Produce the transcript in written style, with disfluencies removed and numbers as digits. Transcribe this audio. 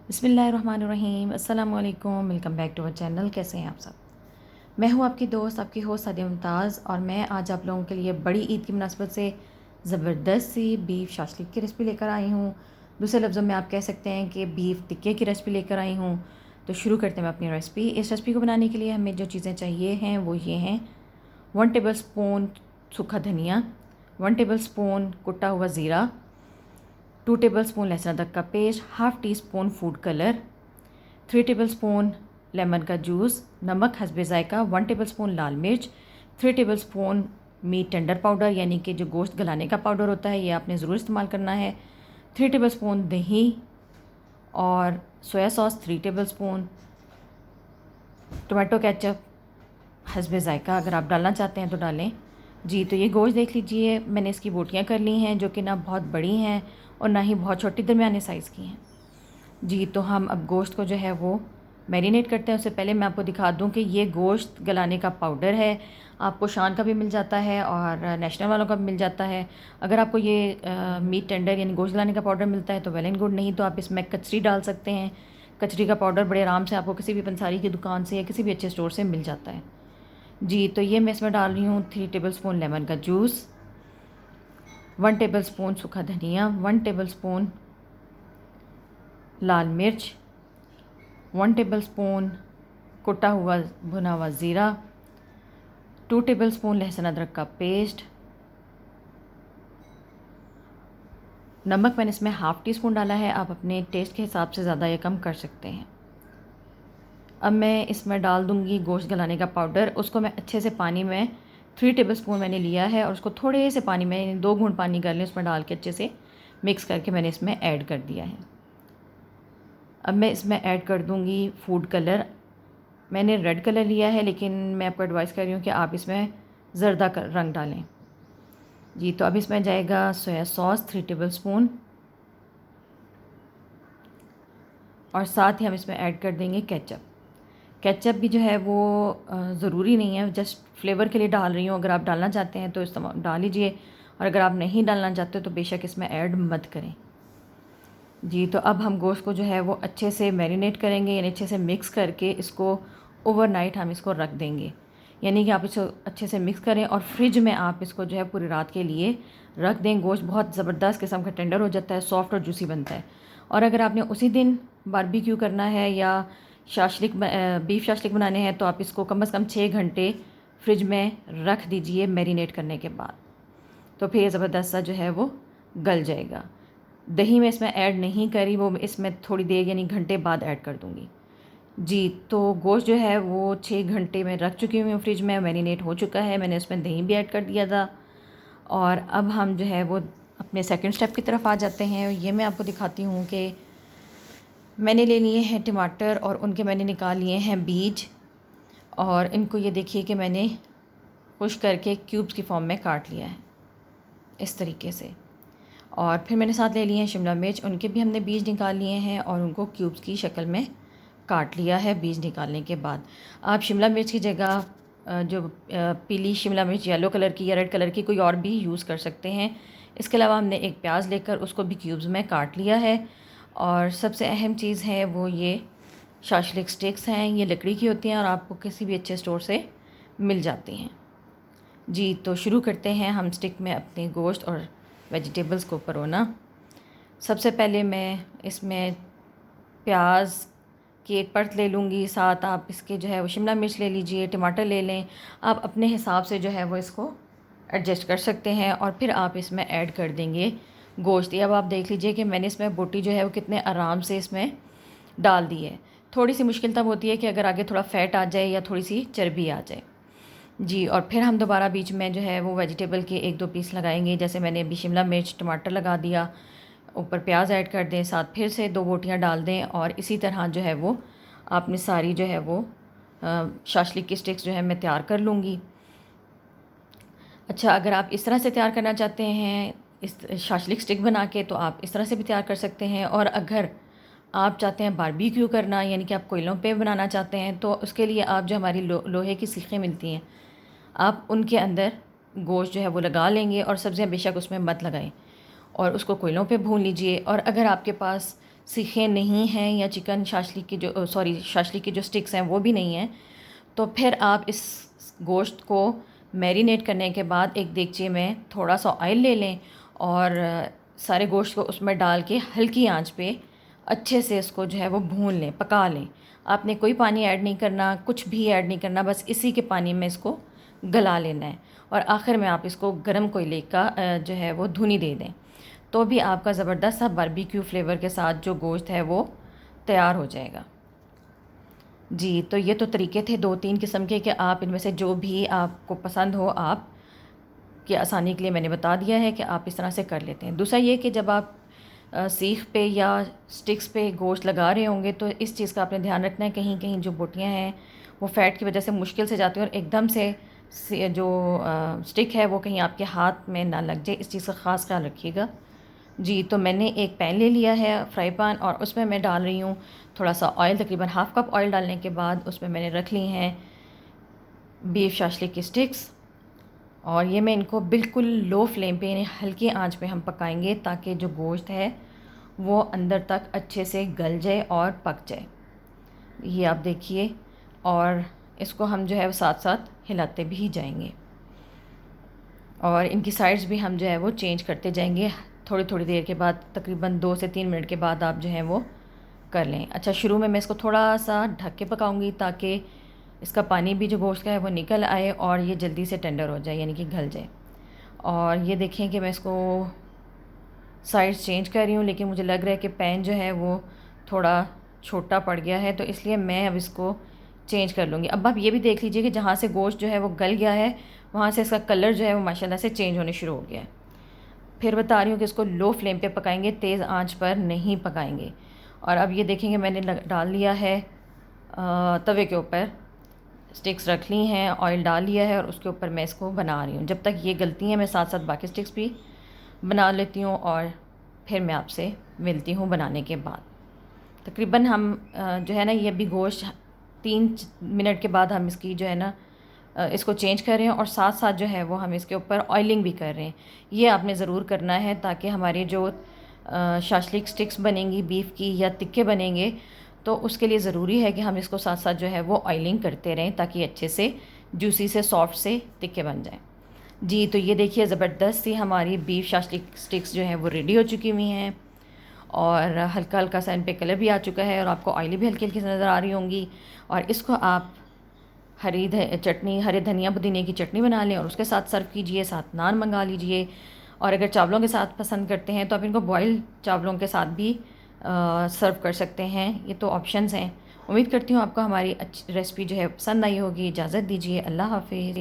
बिस्मिल्लाहिर्रहमानिर्रहीम अस्सलाम वालेकुम। Welcome back to our channel. कैसे हैं आप सब? मैं हूं आपकी दोस्त, आपकी होस्ट सादिया मुमताज़, और मैं आज आप लोगों के लिए बड़ी ईद की मुनासबत से ज़बरदस्त सी बीफ शाशलिक की रेसिपी लेकर आई हूं। दूसरे लफ्ज़ों में आप कह सकते हैं कि बीफ टिक्के की रेसिपी लेकर आई हूं। तो शुरू करते हैं अपनी रेसिपी। इस रेसिपी को बनाने के लिए हमें जो चीज़ें चाहिए हैं वो ये हैं: 1 टेबल स्पून सूखा धनिया, 1 टेबल स्पून कुटा हुआ ज़ीरा, 2 टेबल स्पून लहसुन अदरक का paste, half teaspoon food colour, 3 tablespoon lemon का जूस, नमक हस्बे ज़ायका, 1 टेबल स्पून लाल मिर्च, 3 tablespoon meat tender powder यानी कि जो गोश्त गलाने का पाउडर होता है, ये आपने ज़रूर इस्तेमाल करना है, 3 टेबल स्पून दही और soya sauce 3 tablespoon, tomato ketchup हस्बे ज़ायका, अगर आप डालना चाहते हैं तो डालें। जी, तो ये गोश्त देख लीजिए, मैंने इसकी बोटियाँ कर ली हैं, जो कि ना बहुत बड़ी हैं और ना ही बहुत छोटी, दरमियाने साइज़ की हैं। जी, तो हम अब गोश्त को जो है वो मैरिनेट करते हैं। उससे पहले मैं आपको दिखा दूं कि ये गोश्त गलाने का पाउडर है। आपको शान का भी मिल जाता है और नेशनल वालों का भी मिल जाता है। अगर आपको ये मीट टेंडर यानी गोश्त गलाने का पाउडर मिलता है तो वेल एंड गुड, नहीं तो आप इसमें कचरी डाल सकते हैं। कचरी का पाउडर बड़े आराम से आपको किसी भी पंसारी की दुकान से या किसी भी अच्छे स्टोर से मिल जाता है। जी, तो ये मैं इसमें डाल रही हूँ 3 टेबल स्पून लेमन का जूस, 1 टेबल स्पून सूखा धनिया, 1 टेबल स्पून लाल मिर्च, 1 टेबल स्पून कुटा हुआ भुना हुआ ज़ीरा, 2 टेबल स्पून लहसुन अदरक का पेस्ट, नमक मैंने इसमें हाफ़ टी स्पून डाला है। आप अपने टेस्ट के हिसाब से ज़्यादा या कम कर सकते हैं। अब मैं इसमें डाल दूँगी गोश्त गलाने का पाउडर। उसको मैं अच्छे से पानी में 3 टेबल स्पून मैंने लिया है और उसको थोड़े से पानी में 2 घूंट पानी कर लें, उसमें डाल के अच्छे से मिक्स करके मैंने इसमें ऐड कर दिया है। अब मैं इसमें ऐड कर दूँगी फूड कलर। मैंने रेड कलर लिया है, लेकिन मैं आपको एडवाइस कर रही हूँ कि आप इसमें ज़र्दा रंग डालें। जी, तो अब इसमें जाएगा सोया सॉस 3 टेबल स्पून और साथ ही हम इसमें ऐड कर देंगे केचप। केचप भी जो है वो ज़रूरी नहीं है, जस्ट फ्लेवर के लिए डाल रही हूँ। अगर आप डालना चाहते हैं तो इस्तेमाल डाल लीजिए, और अगर आप नहीं डालना चाहते तो बेशक इसमें ऐड मत करें। जी, तो अब हम गोश्त को जो है वो अच्छे से मैरिनेट करेंगे, यानी अच्छे से मिक्स करके इसको ओवरनाइट हम इसको रख देंगे। यानी कि आप इसको अच्छे से मिक्स करें और फ्रिज में आप इसको जो है पूरी रात के लिए रख दें। गोश्त बहुत ज़बरदस्त किस्म का टेंडर हो जाता है, सॉफ्ट और जूसी बनता है। और अगर आपने उसी दिन बारबेक्यू करना है या शाशलिक बीफ शाशलिक बनाने हैं तो आप इसको कम से कम 6 घंटे फ्रिज में रख दीजिए मैरिनेट करने के बाद। तो फिर ये ज़बरदस्त सा जो है वो गल जाएगा। दही मैं इसमें ऐड नहीं करी, वो इसमें थोड़ी देर यानी घंटे बाद ऐड कर दूँगी। जी, तो गोश्त जो है वो 6 घंटे में रख चुकी हूँ फ्रिज में, मैरिनेट हो चुका है। मैंने उसमें दही भी ऐड कर दिया था। और अब हम जो है वो अपने सेकंड स्टेप की तरफ आ जाते हैं। ये मैं आपको दिखाती हूँ कि मैंने ले लिए हैं टमाटर और उनके मैंने निकाल लिए हैं बीज, और इनको ये देखिए कि मैंने खुश करके क्यूब्स की फॉर्म में काट लिया है इस तरीके से। और फिर मैंने साथ ले लिए हैं शिमला मिर्च, उनके भी हमने बीज निकाल लिए हैं और उनको क्यूब्स की शक्ल में काट लिया है। बीज निकालने के बाद आप शिमला मिर्च की जगह जो पीली शिमला मिर्च येलो कलर की या रेड कलर की कोई और भी यूज़ कर सकते हैं। इसके अलावा हमने एक प्याज लेकर उसको भी क्यूब्स में काट लिया है। और सबसे अहम चीज़ है वो ये शाशलिक स्टिक्स हैं। ये लकड़ी की होती हैं और आपको किसी भी अच्छे स्टोर से मिल जाती हैं। जी, तो शुरू करते हैं हम स्टिक में अपने गोश्त और वेजिटेबल्स को परोना। सबसे पहले मैं इसमें प्याज की एक परत ले लूँगी, साथ आप इसके जो है वो शिमला मिर्च ले लीजिए, टमाटर ले लें। आप अपने हिसाब से जो है वो इसको एडजस्ट कर सकते हैं और फिर आप इसमें ऐड कर देंगे गोश्त। अब आप देख लीजिए कि मैंने इसमें बोटी जो है वो कितने आराम से इसमें डाल दी है। थोड़ी सी मुश्किल तब होती है कि अगर आगे थोड़ा फ़ैट आ जाए या थोड़ी सी चर्बी आ जाए। जी, और फिर हम दोबारा बीच में जो है वो वेजिटेबल के 1-2 पीस लगाएंगे। जैसे मैंने अभी शिमला मिर्च टमाटर लगा दिया, ऊपर प्याज ऐड कर दें, साथ फिर से 2 बोटियाँ डाल दें, और इसी तरह जो है वो आपने सारी जो है वो शाशलिक की स्टिक्स जो है मैं तैयार कर लूँगी। अच्छा, अगर आप इस तरह से तैयार करना चाहते हैं इस शाशलिक स्टिक बना के, तो आप इस तरह से भी तैयार कर सकते हैं। और अगर आप चाहते हैं बारबेक्यू करना, यानी कि आप कोयलों पे बनाना चाहते हैं, तो उसके लिए आप जो हमारी लोहे की सीखें मिलती हैं, आप उनके अंदर गोश्त जो है वो लगा लेंगे और सब्ज़ियाँ बेशक उसमें मत लगाएं और उसको कोयलों पे भून लीजिए। और अगर आपके पास सीखे नहीं हैं या चिकन शाशली की जो शाशली की जो स्टिक्स हैं वो भी नहीं हैं, तो फिर आप इस गोश्त को मैरिनेट करने के बाद एक देगचे में थोड़ा सा ऑयल ले लें और सारे गोश्त को उसमें डाल के हल्की आंच पे अच्छे से इसको जो है वो भून लें, पका लें। आपने कोई पानी ऐड नहीं करना, कुछ भी ऐड नहीं करना, बस इसी के पानी में इसको गला लेना है और आखिर में आप इसको गरम कोयले का जो है वो धुनी दे दें, तो भी आपका ज़बरदस्त सा बारबेक्यू फ्लेवर के साथ जो गोश्त है वो तैयार हो जाएगा। जी, तो ये तो तरीके थे 2-3 किस्म के कि आप इनमें से जो भी आपको पसंद हो, आप की आसानी के लिए मैंने बता दिया है कि आप इस तरह से कर लेते हैं। दूसरा ये कि जब आप सीख पे या स्टिक्स पे गोश्त लगा रहे होंगे तो इस चीज़ का आपने ध्यान रखना है, कहीं कहीं जो बोटियाँ हैं वो फ़ैट की वजह से मुश्किल से जाती हैं और एकदम से जो स्टिक है वो कहीं आपके हाथ में ना लग जाए, इस चीज़ का ख़ास ख्याल रखिएगा। जी, तो मैंने एक पैन ले लिया है फ्राई पैन और उसमें मैं डाल रही हूँ थोड़ा सा ऑयल, तकरीबन हाफ़ कप ऑयल डालने के बाद उसमें मैंने रख ली हैं बीफ शाशलिक की स्टिक्स और ये मैं इनको बिल्कुल लो फ्लेम पे यानी हल्की आंच पे हम पकाएंगे ताकि जो गोश्त है वो अंदर तक अच्छे से गल जाए और पक जाए। ये आप देखिए, और इसको हम जो है वो साथ साथ हिलाते भी जाएंगे और इनकी साइड्स भी हम जो है वो चेंज करते जाएंगे थोड़ी थोड़ी देर के बाद, तकरीबन 2 से 3 मिनट के बाद आप जो है वो कर लें। अच्छा, शुरू में मैं इसको थोड़ा सा ढक के पकाऊंगी ताकि इसका पानी भी जो गोश्त का है वो निकल आए और ये जल्दी से टेंडर हो जाए यानी कि गल जाए। और ये देखें कि मैं इसको साइड्स चेंज कर रही हूँ, लेकिन मुझे लग रहा है कि पैन जो है वो थोड़ा छोटा पड़ गया है, तो इसलिए मैं अब इसको चेंज कर लूँगी। अब आप ये भी देख लीजिए कि जहाँ से गोश्त जो है वो गल गया है वहाँ से इसका कलर जो है वो माशाल्लाह से चेंज होने शुरू हो गया है। फिर बता रही हूँ कि इसको लो फ्लेम पे पकाएंगे, तेज़ आंच पर नहीं पकाएंगे। और अब ये देखेंगे मैंने डाल लिया है तवे के ऊपर, स्टिक्स रख ली हैं, ऑयल डाल लिया है और उसके ऊपर मैं इसको बना रही हूँ। जब तक ये गलती हैं मैं साथ साथ बाकी स्टिक्स भी बना लेती हूँ और फिर मैं आपसे मिलती हूँ बनाने के बाद। तकरीबन हम जो है ना ये अभी गोश्त 3 मिनट के बाद हम इसकी जो है ना इसको चेंज कर रहे हैं और साथ साथ जो है वो हम इसके ऊपर ऑयलिंग भी कर रहे हैं। ये आपने ज़रूर करना है ताकि हमारे जो शाशलिक स्टिक्स बनेंगी बीफ की या तिक्के बनेंगे, तो उसके लिए ज़रूरी है कि हम इसको साथ साथ जो है वो ऑयलिंग करते रहें ताकि अच्छे से जूसी से सॉफ्ट से तिक्के बन जाएं। जी, तो ये देखिए ज़बरदस्त सी हमारी बीफ शाशलिक स्टिक्स जो हैं वो रेडी हो चुकी हुई हैं और हल्का हल्का सा इन पे कलर भी आ चुका है और आपको ऑयली भी हल्की हल्की नज़र आ रही होंगी। और इसको आप चटनी, हरे धनिया पुदीने की चटनी बना लें और उसके साथ सर्व कीजिए, साथ नान मंगा लीजिए। और अगर चावलों के साथ पसंद करते हैं तो आप इनको बॉयल चावलों के साथ भी सर्व कर सकते हैं। ये तो ऑप्शंस हैं। उम्मीद करती हूँ आपको हमारी अच्छी रेसिपी जो है पसंद आई होगी। इजाज़त दीजिए, अल्लाह हाफ़िज़।